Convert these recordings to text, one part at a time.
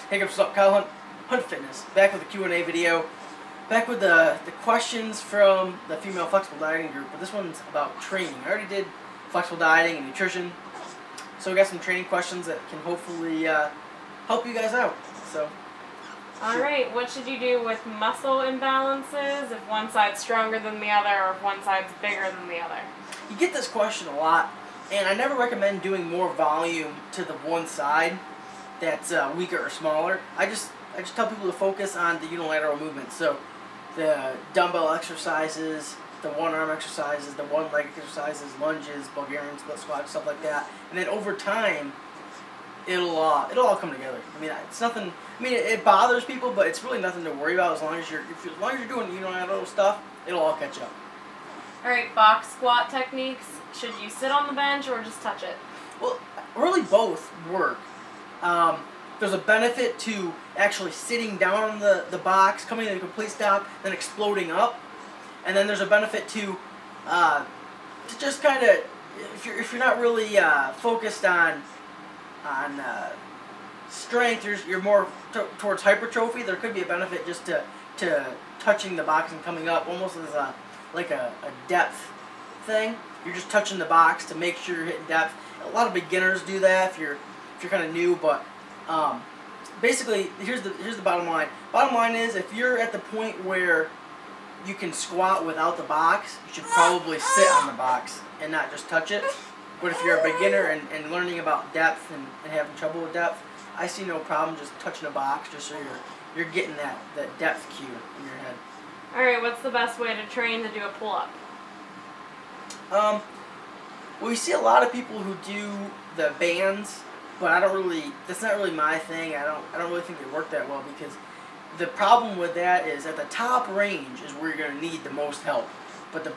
Hey guys, what's up? KyleHuntFitness, back with a Q&A video. Back with the questions from the female flexible dieting group, but this one's about training. I already did flexible dieting and nutrition, so we got some training questions that can hopefully help you guys out. So, Alright, what should you do with muscle imbalances if one side's stronger than the other or if one side's bigger than the other? you get this question a lot, and I never recommend doing more volume to the one side that's weaker or smaller. I just tell people to focus on the unilateral movements. So the dumbbell exercises, the one arm exercises, the one leg exercises, lunges, Bulgarian split squats, stuff like that. And then over time, it'll all come together. I mean, it's nothing. I mean, it bothers people, but it's really nothing to worry about as long as you're doing unilateral stuff. It'll all catch up. Alright, box squat techniques. Should you sit on the bench or just touch it? Well, really both work. There's a benefit to actually sitting down on the box, coming to a complete stop, then exploding up. And then there's a benefit to just kind of, if you're not really focused on strength, you're more towards hypertrophy. There could be a benefit just to touching the box and coming up, almost as like a depth thing. You're just touching the box to make sure you're hitting depth. A lot of beginners do that if you're kind of new, but basically here's the bottom line. Bottom line is, if you're at the point where you can squat without the box, you should probably sit on the box and not just touch it. But if you're a beginner and learning about depth and having trouble with depth, I see no problem just touching a box, just so you're getting that depth cue in your head. Alright, what's the best way to train to do a pull-up? Well, you see a lot of people who do the bands, but that's not really my thing. I don't really think they work that well, because the problem with that is at the top range is where you're going to need the most help. But that's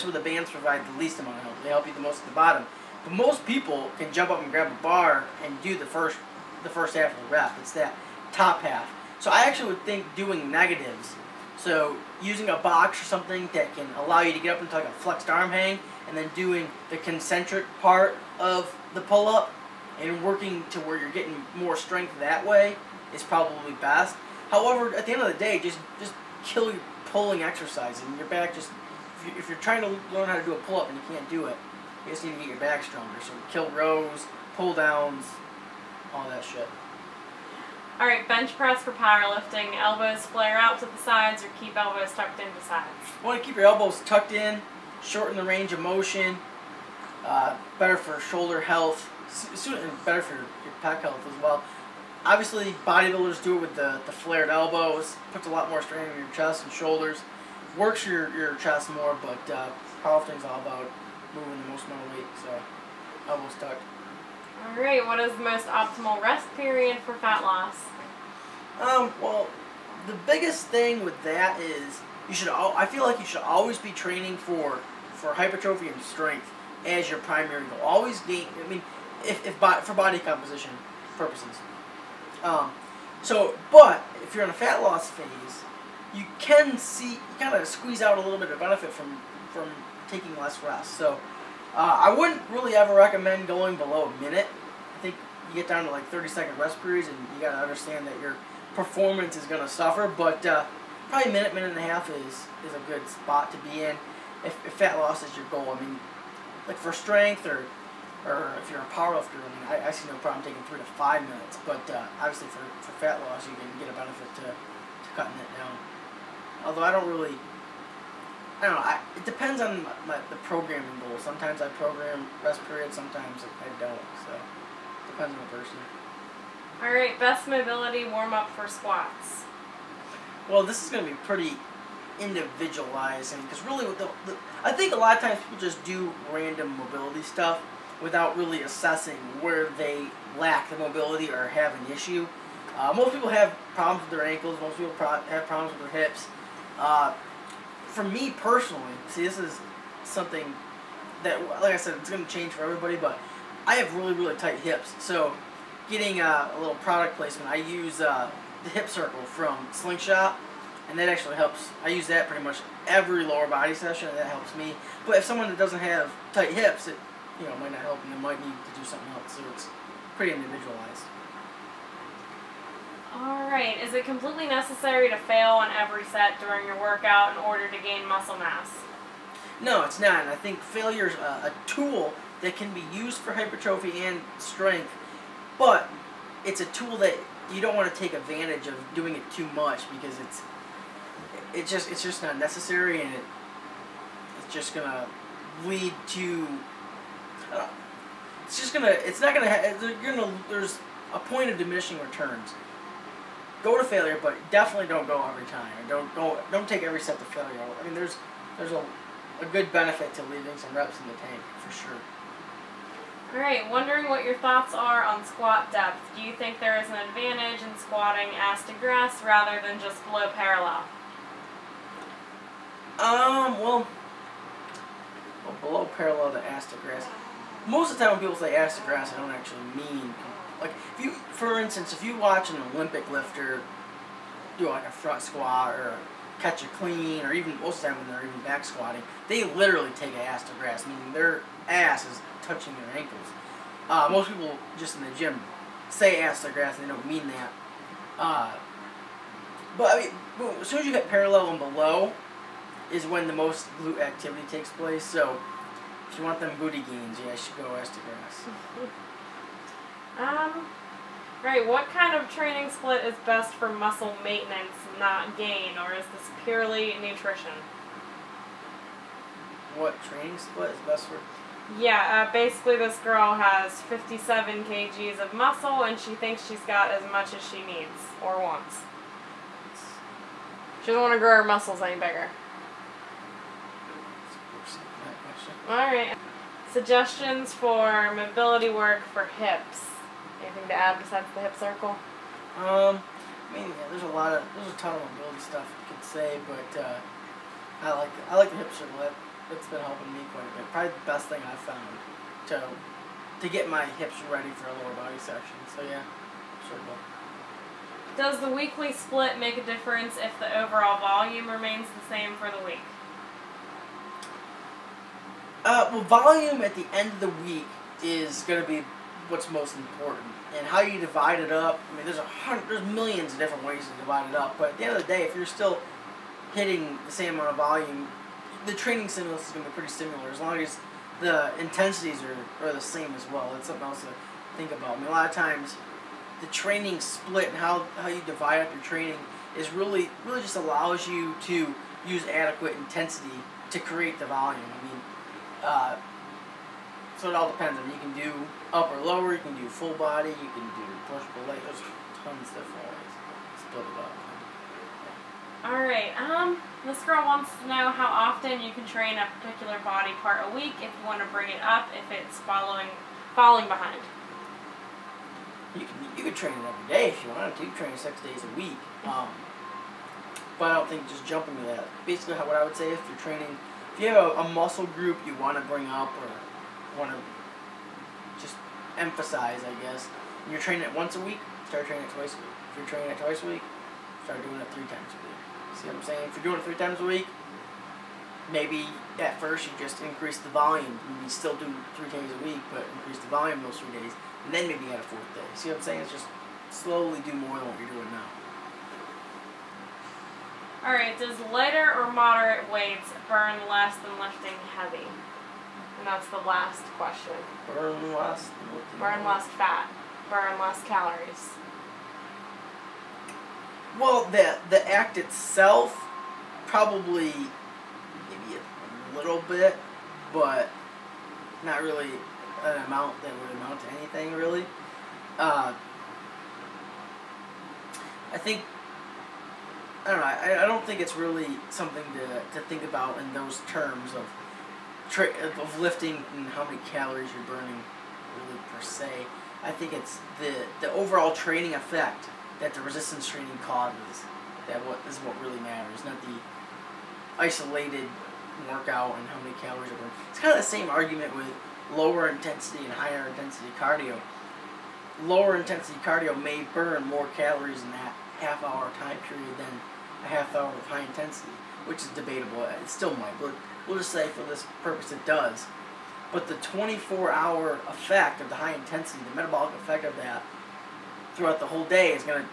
where the bands provide the least amount of help. They help you the most at the bottom. But most people can jump up and grab a bar and do the first half of the rep. It's that top half. So I actually would think doing negatives. So using a box or something that can allow you to get up into like a flexed arm hang, and then doing the concentric part of the pull-up and working to where you're getting more strength that way is probably best. However, at the end of the day, just kill your pulling exercise, and your back if you're trying to learn how to do a pull-up and you can't do it, you just need to get your back stronger. So kill rows, pull downs, all that shit. Alright, bench press for powerlifting. Elbows flare out to the sides or keep elbows tucked into sides? You want to keep your elbows tucked in, shorten the range of motion, better for shoulder health, and better for your pec health as well. Obviously, bodybuilders do it with the flared elbows. Puts a lot more strain on your chest and shoulders. Works your chest more, but powerlifting is all about moving the most amount of weight, so elbows tucked. Alright, what is the most optimal rest period for fat loss? Well, the biggest thing with that is I feel like you should always be training for hypertrophy and strength as your primary goal. Always gain. I mean, for body composition purposes. But if you're in a fat loss phase, you kind of squeeze out a little bit of benefit from taking less rest. So I wouldn't really ever recommend going below a minute. I think you get down to like 30-second rest periods, and you got to understand that your performance is going to suffer. But probably a minute and a half is a good spot to be in if fat loss is your goal. I mean, like for strength or if you're a powerlifter, I mean, I see no problem taking 3 to 5 minutes. But obviously for fat loss, you can get a benefit to cutting it down. Although I don't know. It depends on the programming goal. Sometimes I program rest periods, sometimes I don't. So it depends on the person. Alright, best mobility warm-up for squats. Well, this is going to be pretty individualizing, because really I think a lot of times people just do random mobility stuff without really assessing where they lack the mobility or have an issue. Most people have problems with their ankles. Most people have problems with their hips. For me personally, see, this is something that, like I said, it's going to change for everybody, but I have really, really tight hips. So getting a little product placement, I use the hip circle from Slingshot, and that actually helps. I use that pretty much every lower body session, and that helps me. But if someone that doesn't have tight hips, it might not help, and they might need to do something else. So it's pretty individualized. Alright, is it completely necessary to fail on every set during your workout in order to gain muscle mass? No, it's not. And I think failure is a tool that can be used for hypertrophy and strength, but it's a tool that you don't want to take advantage of doing it too much, because it's just not necessary, and it's just gonna lead to there's a point of diminishing returns. Go to failure, but definitely don't go every time. Don't take every step to failure. I mean, there's a good benefit to leaving some reps in the tank for sure. Alright, wondering what your thoughts are on squat depth. Do you think there is an advantage in squatting ass to grass rather than just below parallel? Well, below parallel to ass to grass. Most of the time when people say ass to grass, I don't actually mean, like, for instance, if you watch an Olympic lifter do like a front squat or catch a clean, or even most of the time when they're even back squatting, they literally take an ass to grass, meaning their ass is touching their ankles. Most people just in the gym say ass to grass and they don't mean that. But I mean, as soon as you hit parallel and below is when the most glute activity takes place. So if you want them booty gains, yeah, you should go ass to grass. Right, what kind of training split is best for muscle maintenance, not gain, or is this purely nutrition? What training split is best for? Yeah, basically this girl has 57 kgs of muscle, and she thinks she's got as much as she needs, or wants. She doesn't want to grow her muscles any bigger. Alright. Suggestions for mobility work for hips. Anything to add besides the hip circle? I mean, yeah, there's a ton of mobility stuff you could say, but I like the hip circle. It's been helping me quite a bit. Probably the best thing I've found to get my hips ready for a lower body section. So yeah, circle. Does the weekly split make a difference if the overall volume remains the same for the week? Well, volume at the end of the week is going to be what's most important, and how you divide it up. I mean, there's millions of different ways to divide it up, but at the end of the day, if you're still hitting the same amount of volume, the training stimulus is going to be pretty similar, as long as the intensities are the same as well. That's something else to think about. I mean, a lot of times the training split and how you divide up your training is really just allows you to use adequate intensity to create the volume. I mean, so it all depends. I mean, you can do upper, lower, you can do full body, you can do push, pull, leg. There's tons of different ways to split it up. Alright, this girl wants to know how often you can train a particular body part a week, if you want to bring it up, if it's falling behind. You could train it every day if you wanted to. You train 6 days a week. But I don't think just jump into that. Basically, what I would say, if you're training, if you have a muscle group you want to bring up or want to just emphasize, I guess, and you're training it once a week, start training it twice a week. If you're training it twice a week, start doing it 3 times a week. See what I'm saying? If you're doing it 3 times a week, maybe at first you just increase the volume. You still do 3 days a week, but increase the volume those 3 days, and then maybe add a 4th day. See what I'm saying? It's just slowly do more than what you're doing now. Alright, does lighter or moderate weights burn less than lifting heavy? And that's the last question. Burn less? Burn less fat. Burn less calories. Well, the act itself, probably maybe a little bit, but not really an amount that would amount to anything, really. I don't think it's really something to think about in those terms of lifting and how many calories you're burning, really, per se. I think it's the overall training effect that the resistance training causes that is what really matters, not the isolated workout and how many calories are burned. It's kind of the same argument with lower intensity and higher intensity cardio. Lower intensity cardio may burn more calories in that half-hour time period than a half hour of high intensity, which is debatable. It still might, but we'll just say for this purpose it does. But the 24-hour effect of the high intensity, the metabolic effect of that throughout the whole day, is going to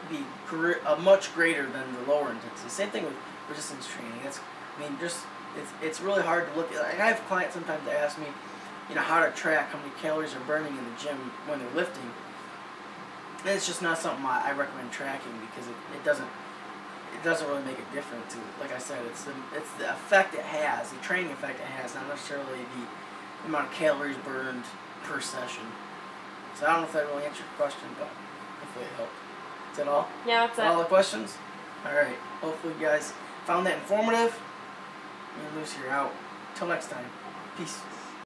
be much greater than the lower intensity. Same thing with resistance training. It's really hard to look at. And I have clients sometimes that ask me, how to track how many calories are burning in the gym when they're lifting. And it's just not something I recommend tracking because it doesn't really make a difference. Like I said, it's the effect it has, the training effect it has, not necessarily the amount of calories burned per session. So I don't know if that really answered your question, but hopefully it helped. Is that all? Yeah, that's it. All the questions? Alright. Hopefully you guys found that informative. Me and Lucy are out. Till next time. Peace.